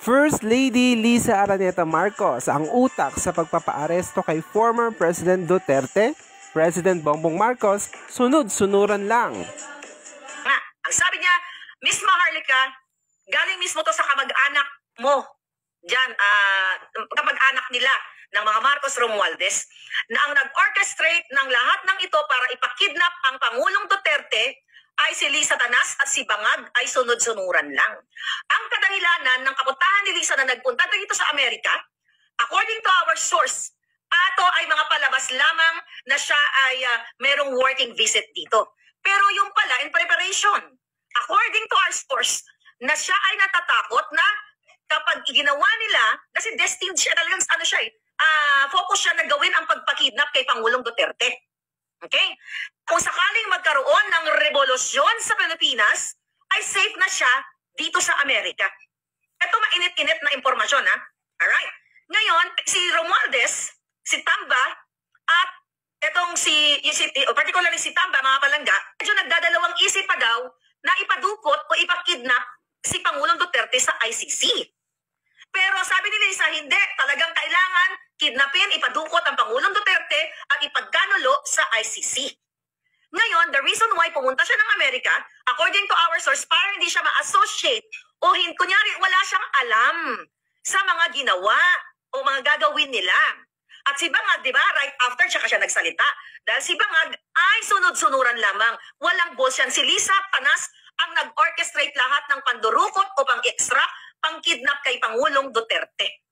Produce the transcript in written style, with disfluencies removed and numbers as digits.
First Lady Lisa Araneta Marcos ang utak sa pagpapaaresto kay former President Duterte, President Bongbong Marcos, sunod-sunuran lang. Ang sabi niya, Miss Maharlika, galing mismo to sa kamag-anak mo, dyan, kamag-anak nila ng mga Marcos Romualdez, na ang nag-orchestrate ng lahat ng ito para ipakidnap ang Pangulong Duterte ay si Lisa Tanas at si Bangag ay sunod-sunuran lang. Ang kadahilanan ng kapuntahan ni Lisa na nagpunta dito sa Amerika, according to our source, ato ay mga palabas lamang na siya ay merong working visit dito. Pero yung pala in preparation, according to our source, na siya ay natatakot na kapag ginawa nila, kasi destined siya talagang focus siya na gawin ang pagpakidnap kay Pangulong Duterte. Okay? Kung sakaling magkaroon ng revolusyon sa Pilipinas, ay safe na siya dito sa Amerika. Ito mainit-init na impormasyon, ha? Alright. Ngayon, si Romualdez, si Tamba, at itong particularly si Tamba, mga palangga, medyo nagdadalawang isip pa daw na ipadukot o ipakidnap si Pangulong Duterte sa ICC. Pero sabi ni Lisa, hindi. Talagang kailangan kidnapin, ipadukot ang Pangulong Duterte at ipagkanulo sa ICC. Ngayon, the reason why pumunta siya ng Amerika, according to our source, para hindi siya ma-associate o kunyari wala siyang alam sa mga ginawa o mga gagawin nila. At si Bangag, di ba, right after siya nagsalita. Dahil si Bangag ay sunod-sunuran lamang. Walang boss yan. Si Lisa Tanas ang nag-orchestrate lahat ng pandurukot o pang-extract, pang-kidnap kay Pangulong Duterte.